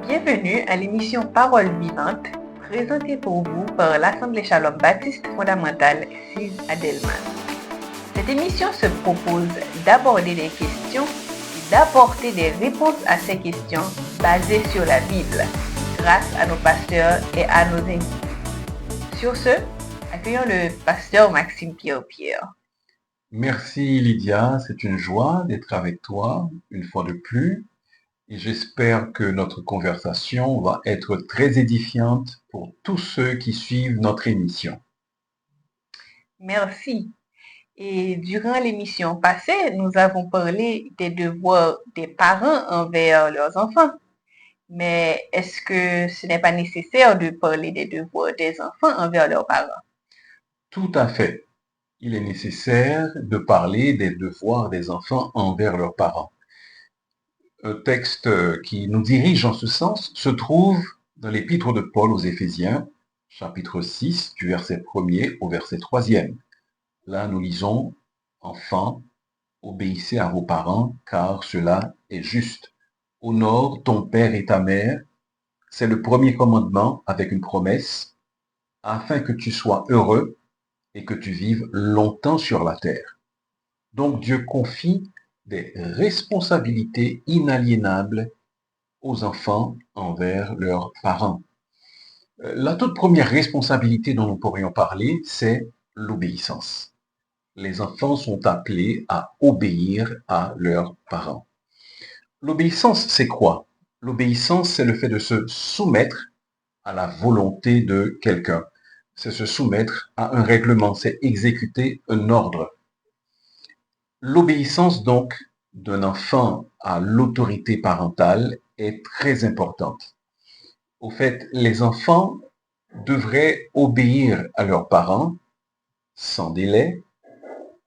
Bienvenue à l'émission Parole vivante, présentée pour vous par l'Assemblée Shalom Baptiste Fondamentale 6 à Delmas. Cette émission se propose d'aborder des questions et d'apporter des réponses à ces questions basées sur la Bible, grâce à nos pasteurs et à nos invités. Sur ce, accueillons le pasteur Maxime Pierre. Merci Lydia, c'est une joie d'être avec toi une fois de plus et j'espère que notre conversation va être très édifiante pour tous ceux qui suivent notre émission. Merci. Et durant l'émission passée, nous avons parlé des devoirs des parents envers leurs enfants. Mais est-ce que ce n'est pas nécessaire de parler des devoirs des enfants envers leurs parents? Tout à fait. Il est nécessaire de parler des devoirs des enfants envers leurs parents. Un texte qui nous dirige en ce sens se trouve dans l'épître de Paul aux Éphésiens, chapitre 6, du verset 1er au verset 3e. Là, nous lisons « Enfants, obéissez à vos parents, car cela est juste. Honore ton père et ta mère. » C'est le premier commandement avec une promesse, afin que tu sois heureux et que tu vives longtemps sur la terre. Donc Dieu confie des responsabilités inaliénables aux enfants envers leurs parents. La toute première responsabilité dont nous pourrions parler, c'est l'obéissance. Les enfants sont appelés à obéir à leurs parents. L'obéissance, c'est quoi? L'obéissance, c'est le fait de se soumettre à la volonté de quelqu'un. C'est se soumettre à un règlement, c'est exécuter un ordre. L'obéissance, donc, d'un enfant à l'autorité parentale est très importante. Au fait, les enfants devraient obéir à leurs parents sans délai,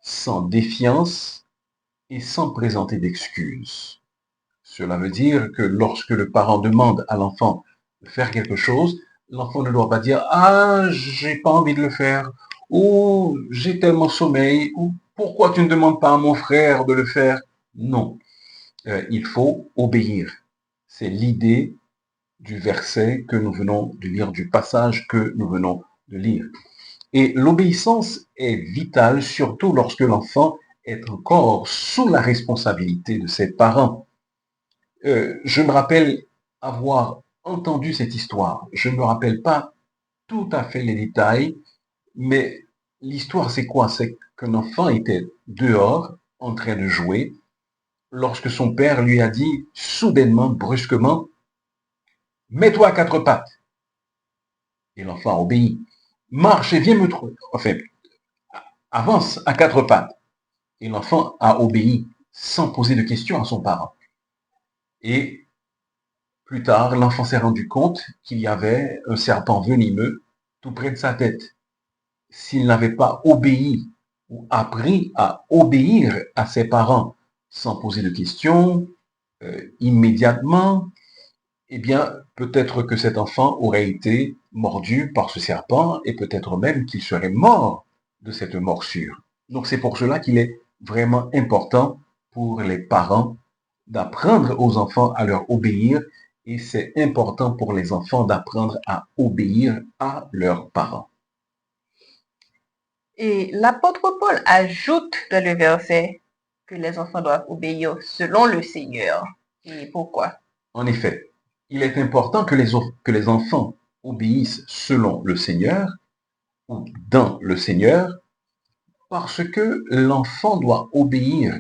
sans défiance et sans présenter d'excuses. Cela veut dire que lorsque le parent demande à l'enfant de faire quelque chose, l'enfant ne doit pas dire « Ah, j'ai pas envie de le faire » ou « J'ai tellement sommeil » ou « Pourquoi tu ne demandes pas à mon frère de le faire ?» Non, il faut obéir. C'est l'idée du verset que nous venons de lire, du passage que nous venons de lire. Et l'obéissance est vitale, surtout lorsque l'enfant est encore sous la responsabilité de ses parents. Je me rappelle avoir entendu cette histoire. Je ne me rappelle pas tout à fait les détails, mais l'histoire c'est quoi? C'est qu'un enfant était dehors en train de jouer lorsque son père lui a dit soudainement, brusquement, « Mets-toi à quatre pattes ». Et l'enfant obéit. « Marche et viens me trouver. » Enfin, avance à quatre pattes. Et l'enfant a obéi sans poser de questions à son parent. Et plus tard, l'enfant s'est rendu compte qu'il y avait un serpent venimeux tout près de sa tête. S'il n'avait pas obéi ou appris à obéir à ses parents sans poser de questions, immédiatement, eh bien, peut-être que cet enfant aurait été mordu par ce serpent et peut-être même qu'il serait mort de cette morsure. Donc c'est pour cela qu'il est vraiment important pour les parents d'apprendre aux enfants à leur obéir et c'est important pour les enfants d'apprendre à obéir à leurs parents. Et l'apôtre Paul ajoute dans le verset que les enfants doivent obéir selon le Seigneur. Et pourquoi? En effet, il est important que les enfants obéissent selon le Seigneur ou dans le Seigneur parce que l'enfant doit obéir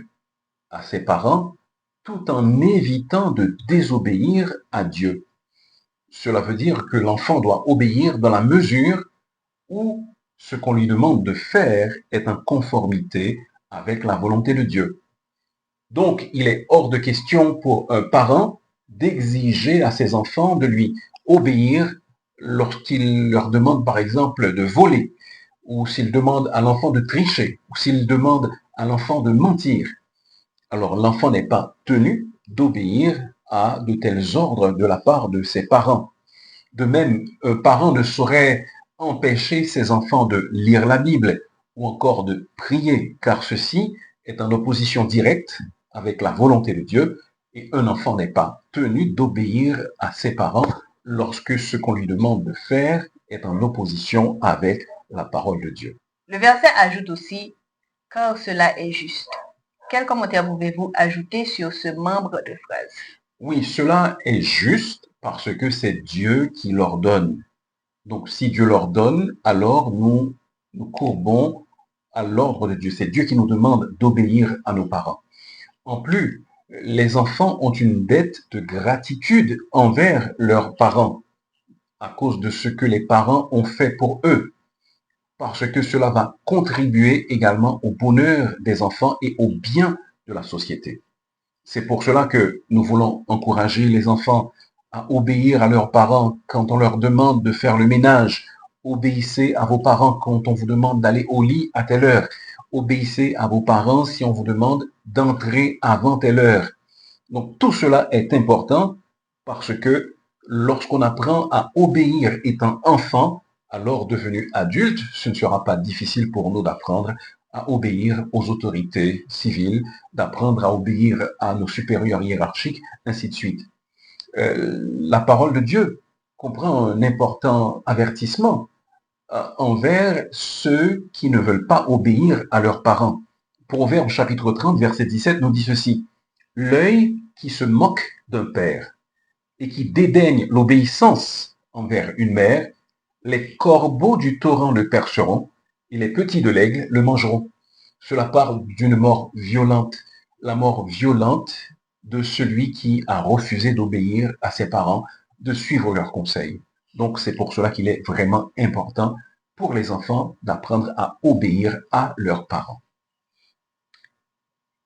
à ses parents tout en évitant de désobéir à Dieu. Cela veut dire que l'enfant doit obéir dans la mesure où ce qu'on lui demande de faire est en conformité avec la volonté de Dieu. Donc, il est hors de question pour un parent d'exiger à ses enfants de lui obéir lorsqu'il leur demande, par exemple, de voler, ou s'il demande à l'enfant de tricher, ou s'il demande à l'enfant de mentir. Alors, l'enfant n'est pas tenu d'obéir à de tels ordres de la part de ses parents. De même, un parent ne saurait empêcher ses enfants de lire la Bible ou encore de prier, car ceci est en opposition directe avec la volonté de Dieu Et un enfant n'est pas tenu d'obéir à ses parents lorsque ce qu'on lui demande de faire est en opposition avec la parole de Dieu. Le verset ajoute aussi, car cela est juste. Quel commentaire pouvez-vous ajouter sur ce membre de phrase? Oui, cela est juste parce que c'est Dieu qui l'ordonne. Donc, si Dieu l'ordonne, alors nous courbons à l'ordre de Dieu. C'est Dieu qui nous demande d'obéir à nos parents. En plus, les enfants ont une dette de gratitude envers leurs parents à cause de ce que les parents ont fait pour eux, parce que cela va contribuer également au bonheur des enfants et au bien de la société. C'est pour cela que nous voulons encourager les enfants à obéir à leurs parents quand on leur demande de faire le ménage. Obéissez à vos parents quand on vous demande d'aller au lit à telle heure. Obéissez à vos parents si on vous demande d'entrer avant telle heure. Donc tout cela est important parce que lorsqu'on apprend à obéir étant enfant, alors devenu adulte, ce ne sera pas difficile pour nous d'apprendre à obéir aux autorités civiles, d'apprendre à obéir à nos supérieurs hiérarchiques, ainsi de suite. La parole de Dieu comprend un important avertissement envers ceux qui ne veulent pas obéir à leurs parents. Proverbe chapitre 30, verset 17 nous dit ceci. L'œil qui se moque d'un père et qui dédaigne l'obéissance envers une mère, les corbeaux du torrent le perceront et les petits de l'aigle le mangeront. Cela parle d'une mort violente, la mort violente de celui qui a refusé d'obéir à ses parents, de suivre leurs conseils. Donc c'est pour cela qu'il est vraiment important pour les enfants d'apprendre à obéir à leurs parents.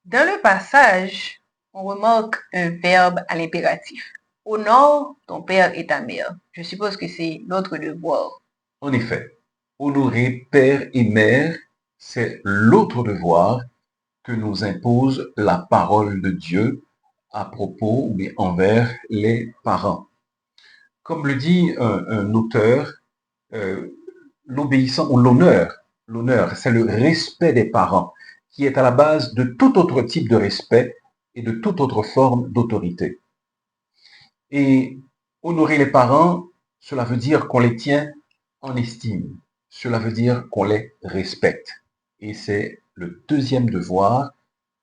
Dans le passage, on remarque un verbe à l'impératif. Honore ton père et ta mère. Je suppose que c'est notre devoir. En effet, honorer père et mère, c'est l'autre devoir que nous impose la parole de Dieu à propos, mais envers les parents. Comme le dit un auteur, l'obéissance ou l'honneur, c'est le respect des parents qui est à la base de tout autre type de respect et de toute autre forme d'autorité. Et honorer les parents, cela veut dire qu'on les tient en estime. Cela veut dire qu'on les respecte. Et c'est le deuxième devoir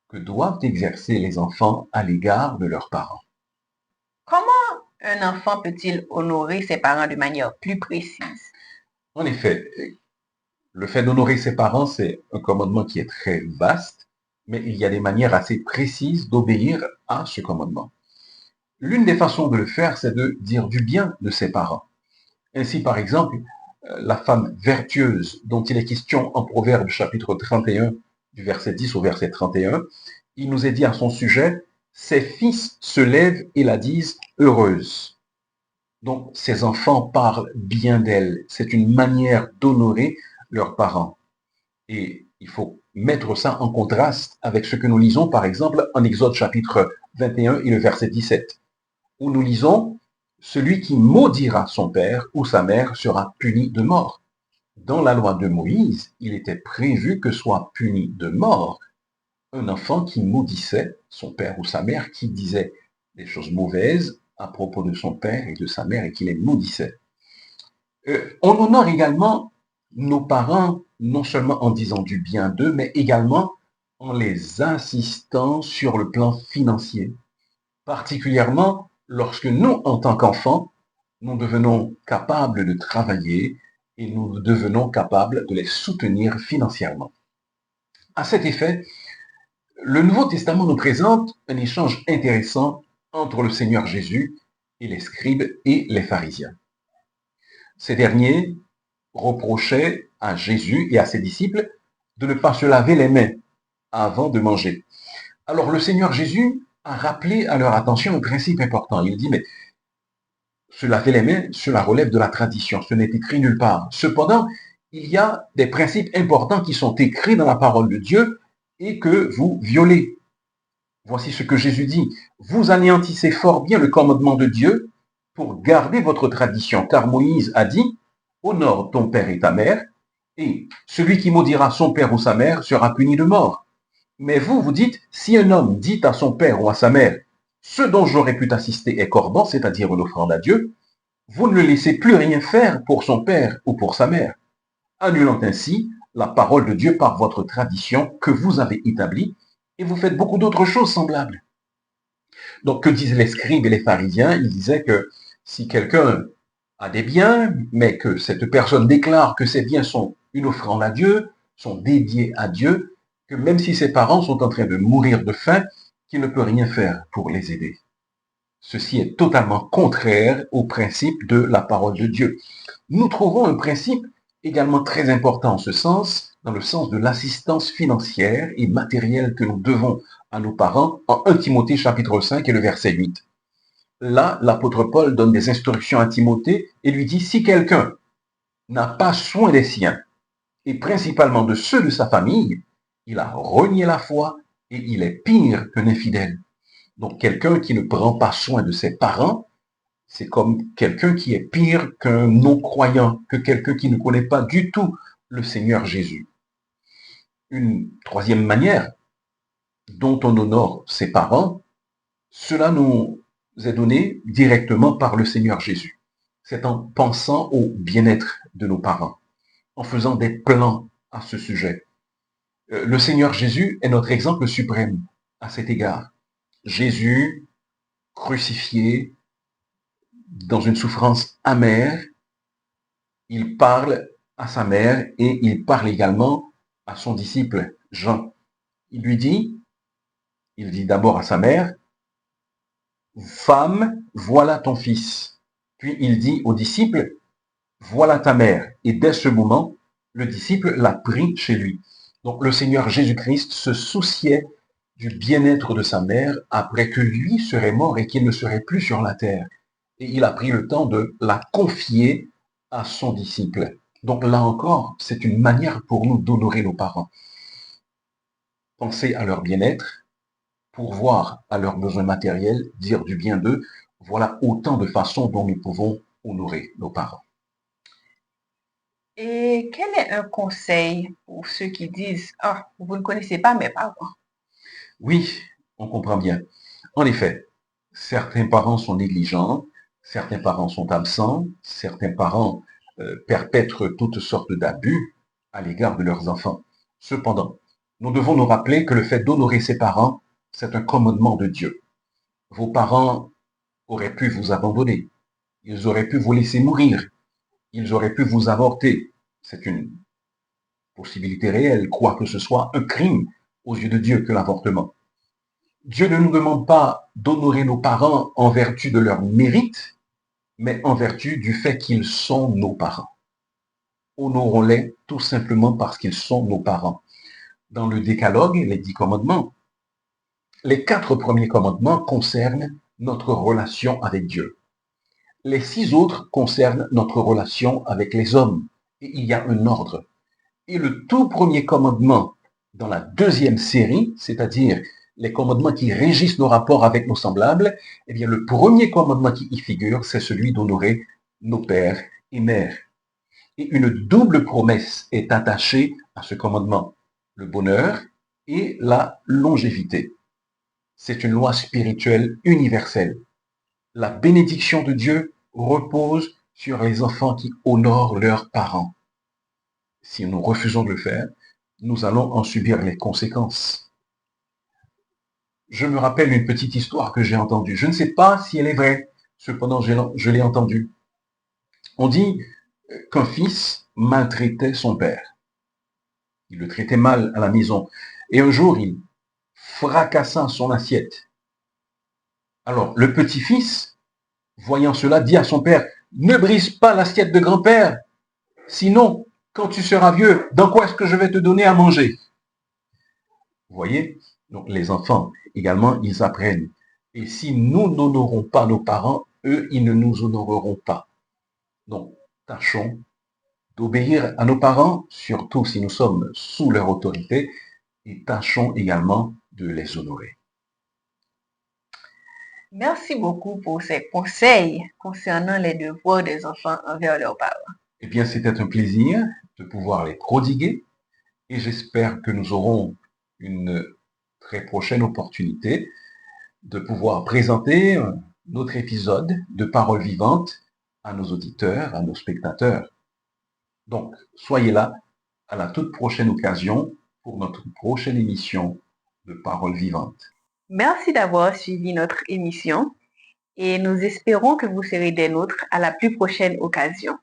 que doivent exercer les enfants à l'égard de leurs parents. Comment un enfant peut-il honorer ses parents de manière plus précise? En effet, le fait d'honorer ses parents, c'est un commandement qui est très vaste, mais il y a des manières assez précises d'obéir à ce commandement. L'une des façons de le faire, c'est de dire du bien de ses parents. Ainsi, par exemple, la femme vertueuse dont il est question en Proverbe chapitre 31, du verset 10 au verset 31, il nous est dit à son sujet, ses fils se lèvent et la disent heureuse. Donc, ses enfants parlent bien d'elle. C'est une manière d'honorer leurs parents. Et il faut mettre ça en contraste avec ce que nous lisons, par exemple, en Exode chapitre 21 et le verset 17, où nous lisons « Celui qui maudira son père ou sa mère sera puni de mort ». Dans la loi de Moïse, il était prévu que soit puni de mort un enfant qui maudissait son père ou sa mère, qui disait des choses mauvaises à propos de son père et de sa mère et qui les maudissait. On honore également nos parents, non seulement en disant du bien d'eux, mais également en les assistant sur le plan financier. Particulièrement lorsque nous, en tant qu'enfants, nous devenons capables de travailler et nous devenons capables de les soutenir financièrement. À cet effet, le Nouveau Testament nous présente un échange intéressant entre le Seigneur Jésus et les scribes et les pharisiens. Ces derniers reprochaient à Jésus et à ses disciples de ne pas se laver les mains avant de manger. Alors le Seigneur Jésus a rappelé à leur attention un principe important. Il dit, mais se laver les mains, cela relève de la tradition, ce n'est écrit nulle part. Cependant, il y a des principes importants qui sont écrits dans la parole de Dieu et que vous violez. Voici ce que Jésus dit. Vous anéantissez fort bien le commandement de Dieu pour garder votre tradition, car Moïse a dit, honore ton père et ta mère, et celui qui maudira son père ou sa mère sera puni de mort. Mais vous, vous dites, si un homme dit à son père ou à sa mère, Ce dont j'aurais pu t'assister est corban, c'est-à-dire une offrande à Dieu. Vous ne le laissez plus rien faire pour son père ou pour sa mère, annulant ainsi la parole de Dieu par votre tradition que vous avez établie, et vous faites beaucoup d'autres choses semblables. Donc, que disent les scribes et les pharisiens? Ils disaient que si quelqu'un a des biens, mais que cette personne déclare que ces biens sont une offrande à Dieu, sont dédiés à Dieu, que même si ses parents sont en train de mourir de faim, qu'il ne peut rien faire pour les aider. Ceci est totalement contraire au principe de la parole de Dieu. Nous trouvons un principe également très important en ce sens, dans le sens de l'assistance financière et matérielle que nous devons à nos parents en 1 Timothée chapitre 5 et le verset 8. Là, l'apôtre Paul donne des instructions à Timothée et lui dit, si quelqu'un n'a pas soin des siens, et principalement de ceux de sa famille, il a renié la foi et il est pire qu'un infidèle. Donc quelqu'un qui ne prend pas soin de ses parents, c'est comme quelqu'un qui est pire qu'un non-croyant, que quelqu'un qui ne connaît pas du tout le Seigneur Jésus. Une troisième manière dont on honore ses parents, cela nous est donné directement par le Seigneur Jésus. C'est en pensant au bien-être de nos parents, en faisant des plans à ce sujet. Le Seigneur Jésus est notre exemple suprême à cet égard. Jésus, crucifié, dans une souffrance amère, il parle à sa mère et il parle également à son disciple Jean. Il dit d'abord à sa mère, femme, voilà ton fils. Puis il dit au disciple, voilà ta mère. Et dès ce moment, le disciple l'a pris chez lui. Donc le Seigneur Jésus-Christ se souciait du bien-être de sa mère après que lui serait mort et qu'il ne serait plus sur la terre. Et il a pris le temps de la confier à son disciple. Donc là encore, c'est une manière pour nous d'honorer nos parents. Penser à leur bien-être, pourvoir à leurs besoins matériels, dire du bien d'eux, voilà autant de façons dont nous pouvons honorer nos parents. Et quel est un conseil pour ceux qui disent, ah, vous ne connaissez pas mes parents? Oui, on comprend bien. En effet, certains parents sont négligents, certains parents sont absents, certains parents perpètrent toutes sortes d'abus à l'égard de leurs enfants. Cependant, nous devons nous rappeler que le fait d'honorer ses parents, c'est un commandement de Dieu. Vos parents auraient pu vous abandonner, ils auraient pu vous laisser mourir, ils auraient pu vous avorter. C'est une possibilité réelle, quoique ce soit un crime aux yeux de Dieu que l'avortement. Dieu ne nous demande pas d'honorer nos parents en vertu de leur mérite, mais en vertu du fait qu'ils sont nos parents. Honorons-les tout simplement parce qu'ils sont nos parents. Dans le décalogue, les 10 commandements, les 4 premiers commandements concernent notre relation avec Dieu. Les 6 autres concernent notre relation avec les hommes. Et il y a un ordre. Et le tout premier commandement dans la deuxième série, c'est-à-dire les commandements qui régissent nos rapports avec nos semblables, eh bien le premier commandement qui y figure, c'est celui d'honorer nos pères et mères. Et une double promesse est attachée à ce commandement, le bonheur et la longévité. C'est une loi spirituelle universelle. La bénédiction de Dieu repose sur les enfants qui honorent leurs parents. Si nous refusons de le faire, nous allons en subir les conséquences. Je me rappelle une petite histoire que j'ai entendue. Je ne sais pas si elle est vraie, cependant je l'ai entendue. On dit qu'un fils maltraitait son père. Il le traitait mal à la maison. Et un jour, il fracassa son assiette. Alors, le petit-fils, voyant cela, dit à son père, ne brise pas l'assiette de grand-père, sinon, quand tu seras vieux, dans quoi est-ce que je vais te donner à manger? Vous voyez? Donc les enfants, également, ils apprennent. Et si nous n'honorons pas nos parents, eux, ils ne nous honoreront pas. Donc, tâchons d'obéir à nos parents, surtout si nous sommes sous leur autorité, et tâchons également de les honorer. Merci beaucoup pour ces conseils concernant les devoirs des enfants envers leurs parents. Eh bien, c'était un plaisir de pouvoir les prodiguer et j'espère que nous aurons une très prochaine opportunité de pouvoir présenter notre épisode de Paroles vivantes à nos auditeurs, à nos spectateurs. Donc, soyez là à la toute prochaine occasion pour notre prochaine émission de Paroles vivantes. Merci d'avoir suivi notre émission et nous espérons que vous serez des nôtres à la plus prochaine occasion.